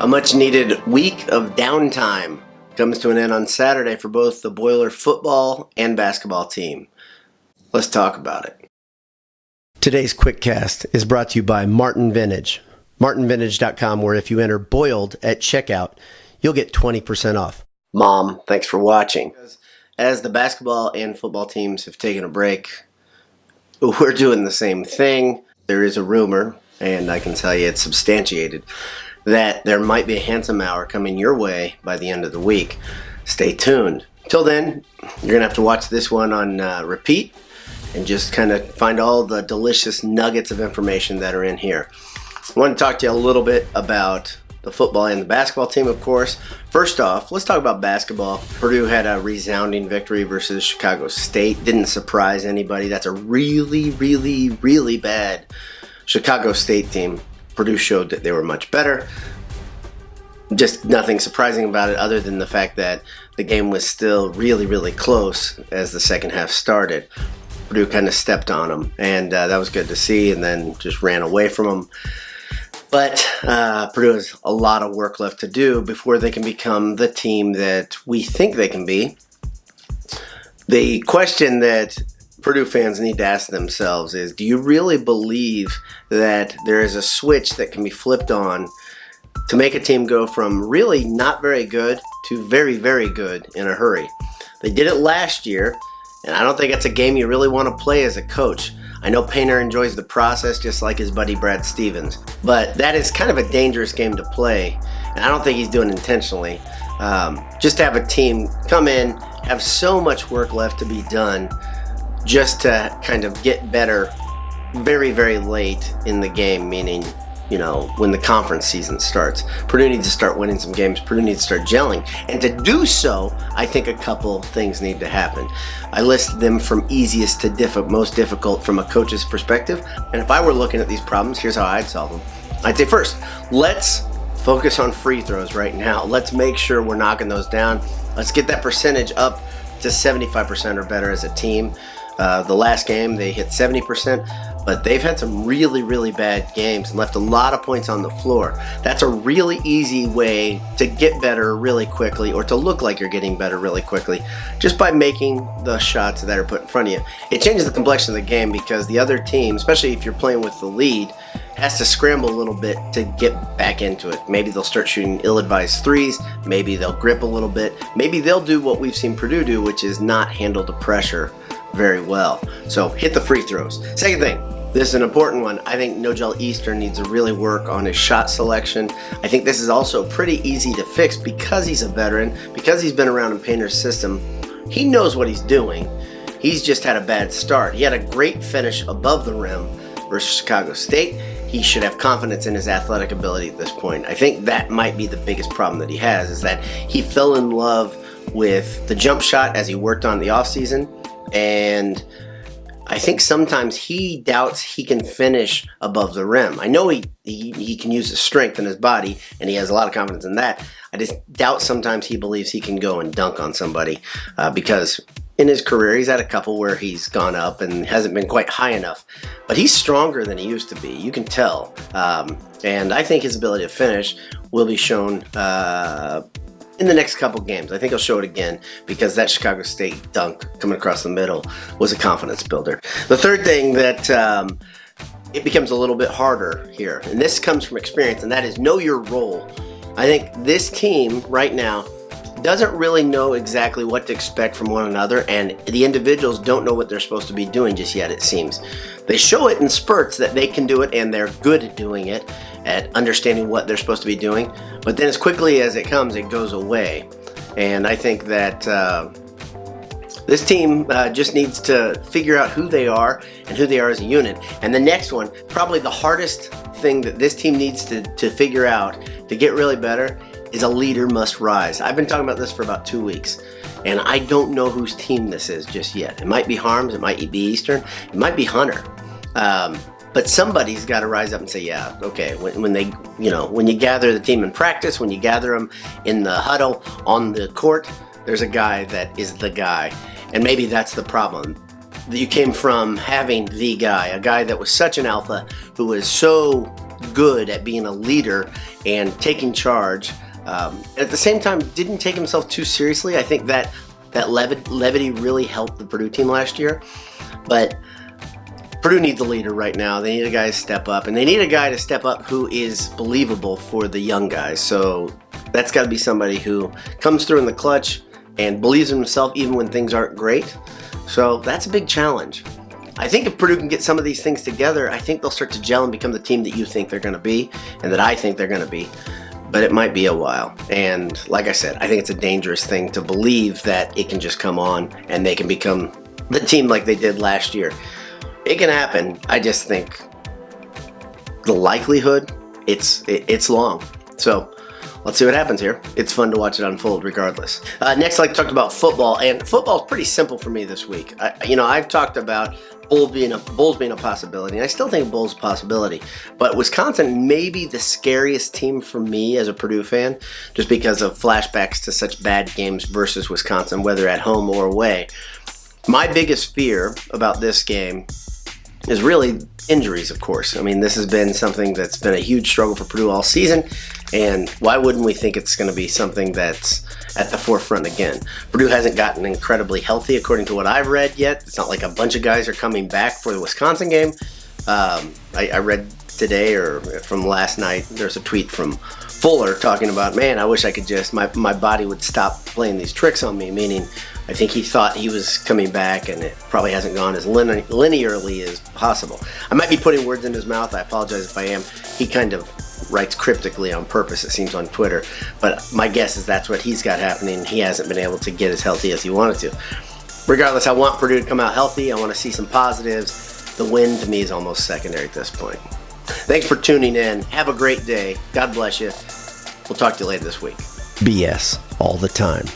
A much-needed week of downtime comes to an end on Saturday for both the Boiler football and basketball team. Let's talk about it. Today's QuickCast is brought to you by Martin Vintage. MartinVintage.com, where if you enter BOILED at checkout, you'll get 20% off. Mom, thanks for watching. As the basketball and football teams have taken a break, we're doing the same thing. There is a rumor, and I can tell you it's substantiated, that there might be a handsome hour coming your way by the end of the week. Stay tuned. Till then, you're going to have to watch this one on repeat and just kind of find all the delicious nuggets of information that are in here. I want to talk to you a little bit about the football and the basketball team, of course. First off, let's talk about basketball. Purdue had a resounding victory versus Chicago State. Didn't surprise anybody. That's a really, really, really bad Chicago State team. Purdue showed that they were much better. Just nothing surprising about it other than the fact that the game was still really, really close as the second half started. Purdue kind of stepped on them, and that was good to see, and then just ran away from them. But Purdue has a lot of work left to do before they can become the team that we think they can be. The question that Purdue fans need to ask themselves is, do you really believe that there is a switch that can be flipped on to make a team go from really not very good to very, very good in a hurry? They did it last year, and I don't think it's a game you really want to play as a coach. I know Painter enjoys the process just like his buddy Brad Stevens, but that is kind of a dangerous game to play, and I don't think he's doing it intentionally. Just to have a team come in, have so much work left to be done, just to kind of get better very, very late in the game, meaning, you know, when the conference season starts. Purdue needs to start winning some games. Purdue needs to start gelling. And to do so, I think a couple things need to happen. I listed them from easiest to most difficult from a coach's perspective. And if I were looking at these problems, here's how I'd solve them. I'd say first, let's focus on free throws right now. Let's make sure we're knocking those down. Let's get that percentage up to 75% or better as a team. The last game, they hit 70%, but they've had some really, really bad games and left a lot of points on the floor. That's a really easy way to get better really quickly, or to look like you're getting better really quickly, just by making the shots that are put in front of you. It changes the complexion of the game because the other team, especially if you're playing with the lead, has to scramble a little bit to get back into it. Maybe they'll start shooting ill-advised threes. Maybe they'll grip a little bit. Maybe they'll do what we've seen Purdue do, which is not handle the pressure very well. So hit the free throws. Second thing, this is an important one. I think Nogel Eastern needs to really work on his shot selection. I think this is also pretty easy to fix because he's a veteran, because he's been around in Painter's system. He knows what he's doing. He's just had a bad start. He had a great finish above the rim versus Chicago State. He should have confidence in his athletic ability at this point. I think that might be the biggest problem that he has, is that he fell in love with the jump shot as he worked on the offseason. And I think sometimes he doubts he can finish above the rim. I know he can use his strength in his body, and he has a lot of confidence in that. I just doubt sometimes he believes he can go and dunk on somebody because in his career he's had a couple where he's gone up and hasn't been quite high enough. But he's stronger than he used to be. You can tell. And I think his ability to finish will be shown in the next couple games. I think he'll show it again because that Chicago State dunk coming across the middle was a confidence builder. The third thing that it becomes a little bit harder here, and this comes from experience, and that is know your role. I think this team right now doesn't really know exactly what to expect from one another, and the individuals don't know what they're supposed to be doing just yet, it seems. They show it in spurts that they can do it, and they're good at doing it, at understanding what they're supposed to be doing, but then as quickly as it comes, it goes away. And I think that this team just needs to figure out who they are and who they are as a unit. And the next one, probably the hardest thing that this team needs to figure out to get really better, is a leader must rise. I've been talking about this for about 2 weeks, and I don't know whose team this is just yet. It might be Harms, it might be Eastern, it might be Hunter. But somebody's got to rise up and say, yeah, okay, when they, when you gather the team in practice, when you gather them in the huddle on the court, there's a guy that is the guy. And maybe that's the problem. You came from having the guy, a guy that was such an alpha, who was so good at being a leader and taking charge. At the same time, didn't take himself too seriously. I think that levity really helped the Purdue team last year. But Purdue needs a leader right now. They need a guy to step up, and they need a guy to step up who is believable for the young guys. So that's got to be somebody who comes through in the clutch and believes in himself even when things aren't great. So that's a big challenge. I think if Purdue can get some of these things together, I think they'll start to gel and become the team that you think they're going to be and that I think they're going to be. But it might be a while. And like I said, I think it's a dangerous thing to believe that it can just come on and they can become the team like they did last year. It can happen. I just think the likelihood, it's long. So let's see what happens here. It's fun to watch it unfold regardless. Next, I'd like to talk about football. And football is pretty simple for me this week. I've talked about Bulls being a possibility, and I still think Bulls a possibility. But Wisconsin may be the scariest team for me as a Purdue fan, just because of flashbacks to such bad games versus Wisconsin, whether at home or away. My biggest fear about this game is really injuries, of course. I mean, this has been something that's been a huge struggle for Purdue all season, and why wouldn't we think it's going to be something that's at the forefront again? Purdue hasn't gotten incredibly healthy, according to what I've read yet. It's not like a bunch of guys are coming back for the Wisconsin game. I read today or from last night, there's a tweet from Fuller talking about, man, I wish I could just, my body would stop playing these tricks on me, meaning I think he thought he was coming back, and it probably hasn't gone as linearly as possible. I might be putting words in his mouth. I apologize if I am. He kind of writes cryptically on purpose, it seems, on Twitter. But my guess is that's what he's got happening. He hasn't been able to get as healthy as he wanted to. Regardless, I want Purdue to come out healthy. I want to see some positives. The win, to me, is almost secondary at this point. Thanks for tuning in. Have a great day. God bless you. We'll talk to you later this week. BS all the time.